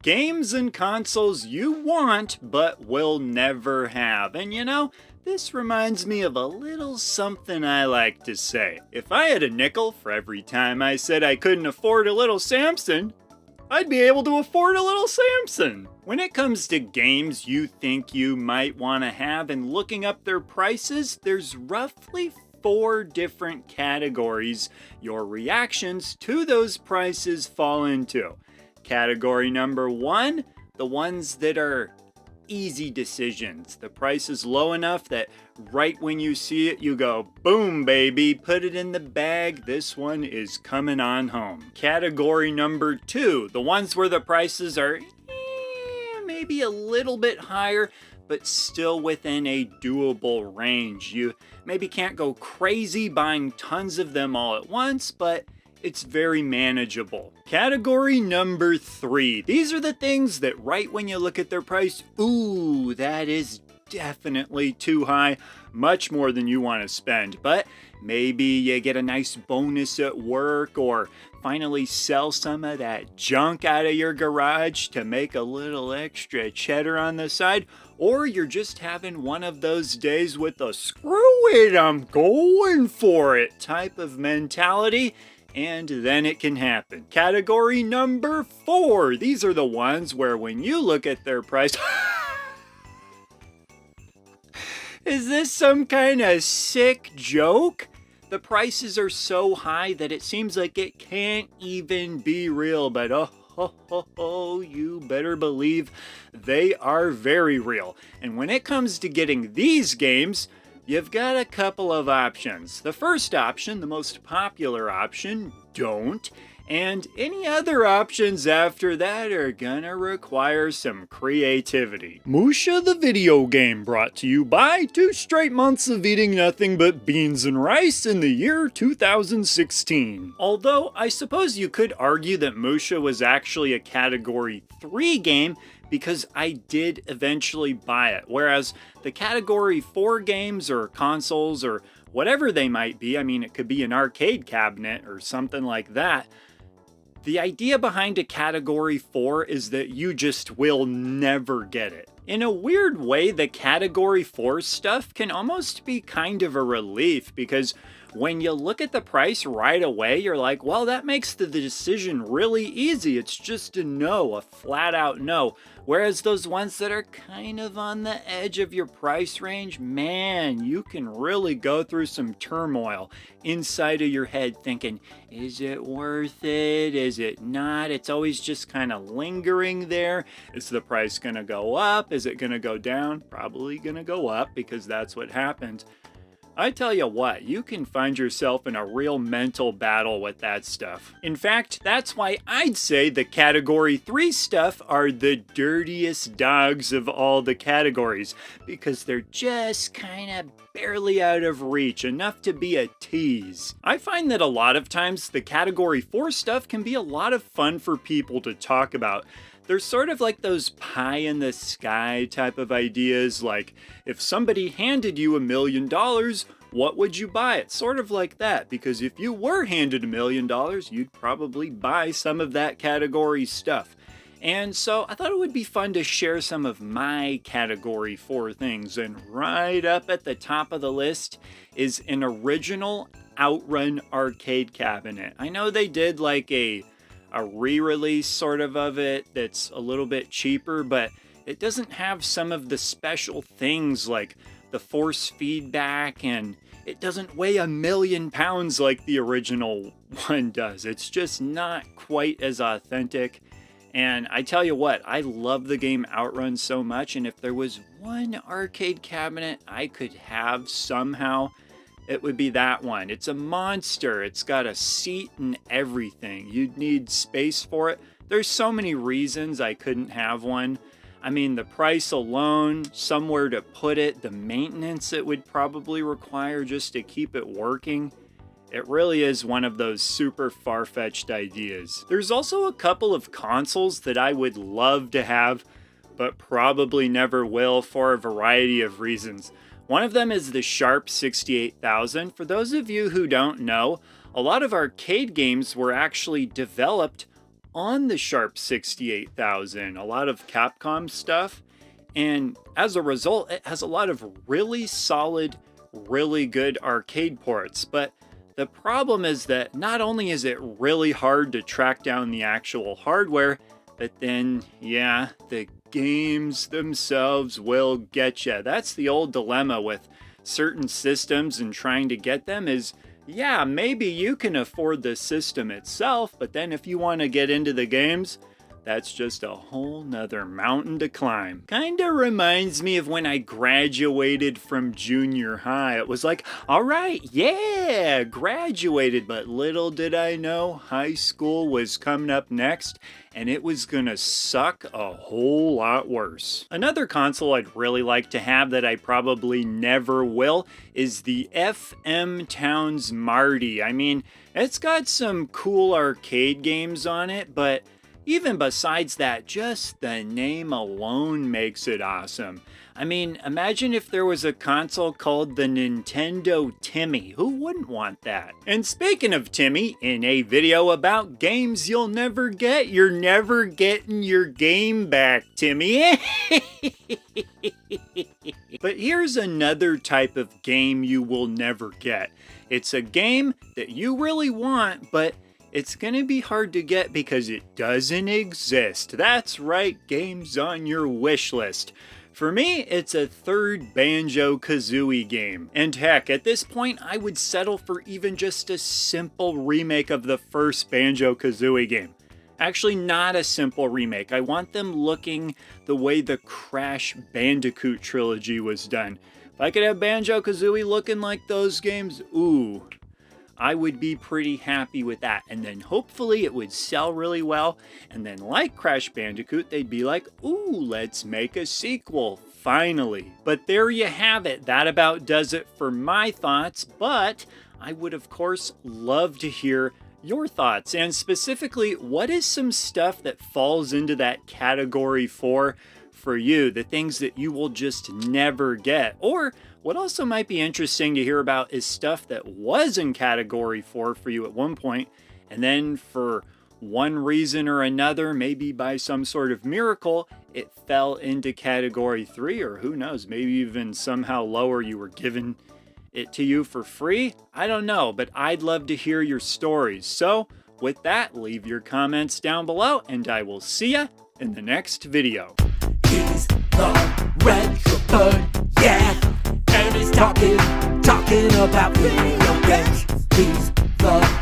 Games and consoles you want but will never have. And you know, this reminds me of a little something I like to say. If I had a nickel for every time I said I couldn't afford a little Samson, I'd be able to afford a little Samson. When it comes to games you think you might want to have and looking up their prices, there's roughly 4 different categories your reactions to those prices fall into. Category number 1, the ones that are easy decisions. The price is low enough that right when you see it, you go, boom, baby, put it in the bag. This one is coming on home. Category number 2, the ones where the prices are maybe a little bit higher, but still within a doable range. You maybe can't go crazy buying tons of them all at once, but it's very manageable. Category number 3. These are the things that right when you look at their price, ooh, that is definitely too high, much more than you want to spend. But maybe you get a nice bonus at work or finally sell some of that junk out of your garage to make a little extra cheddar on the side. Or you're just having one of those days with a screw it, I'm going for it type of mentality. And then it can happen. Category number 4. These are the ones where when you look at their price, is this some kind of sick joke? The prices are so high that it seems like it can't even be real, but you better believe they are very real. And when it comes to getting these games, you've got a couple of options. The first option, the most popular option, don't. And any other options after that are gonna require some creativity. Musha the video game, brought to you by 2 straight months of eating nothing but beans and rice in the year 2016. Although I suppose you could argue that Musha was actually a Category 3 game because I did eventually buy it, whereas the Category 4 games or consoles or whatever they might be, I mean it could be an arcade cabinet or something like that, the idea behind a Category 4 is that you just will never get it. In a weird way, the Category 4 stuff can almost be kind of a relief because when you look at the price right away, you're like, well, that makes the decision really easy. It's just a no, a flat out no. Whereas those ones that are kind of on the edge of your price range, man, you can really go through some turmoil inside of your head thinking, is it worth it? Is it not? It's always just kind of lingering there. Is the price going to go up? Is it going to go down? Probably going to go up because that's what happened. I tell you what, you can find yourself in a real mental battle with that stuff. In fact, that's why I'd say the Category 3 stuff are the dirtiest dogs of all the categories, because they're just kind of barely out of reach, enough to be a tease. I find that a lot of times the Category 4 stuff can be a lot of fun for people to talk about. They're sort of like those pie in the sky type of ideas, like if somebody handed you $1 million, what would you buy? It's sort of like that, because if you were handed $1 million, you'd probably buy some of that category stuff. And so I thought it would be fun to share some of my Category 4 things, and right up at the top of the list is an original Outrun arcade cabinet. I know they did like a re-release sort of it that's a little bit cheaper, but it doesn't have some of the special things like the force feedback, and it doesn't weigh 1,000,000 pounds like the original one does. It's just not quite as authentic. And I tell you what, I love the game Outrun so much, and if there was one arcade cabinet I could have somehow, it would be that one. It's a monster. It's got a seat and everything. You'd need space for it. There's so many reasons I couldn't have one. I mean, the price alone, somewhere to put it, the maintenance it would probably require just to keep it working. It really is one of those super far-fetched ideas. There's also a couple of consoles that I would love to have, but probably never will for a variety of reasons. One of them is the Sharp 68000. For those of you who don't know, a lot of arcade games were actually developed on the Sharp 68000, a lot of Capcom stuff. And as a result, it has a lot of really solid, really good arcade ports. But the problem is that not only is it really hard to track down the actual hardware, but then, yeah, the games themselves will get you. That's the old dilemma with certain systems and trying to get them is, yeah, maybe you can afford the system itself, but then if you want to get into the games, that's just a whole nother mountain to climb. Kinda reminds me of when I graduated from junior high. It was like, all right, yeah, graduated, but little did I know high school was coming up next, and it was gonna suck a whole lot worse. Another console I'd really like to have that I probably never will is the FM Towns Marty. I mean, it's got some cool arcade games on it, but even besides that, just the name alone makes it awesome. I mean, imagine if there was a console called the Nintendo Timmy. Who wouldn't want that? And speaking of Timmy, in a video about games you'll never get, you're never getting your game back, Timmy. But here's another type of game you will never get. It's a game that you really want, but it's gonna be hard to get because it doesn't exist. That's right, games on your wish list. For me, it's a third Banjo-Kazooie game. And heck, at this point, I would settle for even just a simple remake of the first Banjo-Kazooie game. Actually, not a simple remake. I want them looking the way the Crash Bandicoot trilogy was done. If I could have Banjo-Kazooie looking like those games, ooh, I would be pretty happy with that. And then hopefully it would sell really well. And then like Crash Bandicoot, they'd be like, ooh, let's make a sequel, finally. But there you have it. That about does it for my thoughts. But I would, of course, love to hear your thoughts. And specifically, what is some stuff that falls into that category for you? The things that you will just never get. Or what also might be interesting to hear about is stuff that was in category 4 for you at one point, and then for one reason or another, maybe by some sort of miracle, it fell into category 3, or who knows, maybe even somehow lower, you were given it to you for free. I don't know, but I'd love to hear your stories. So with that, leave your comments down below, and I will see ya in the next video. He's the retro bird, yeah. And he's talking about video games. He's the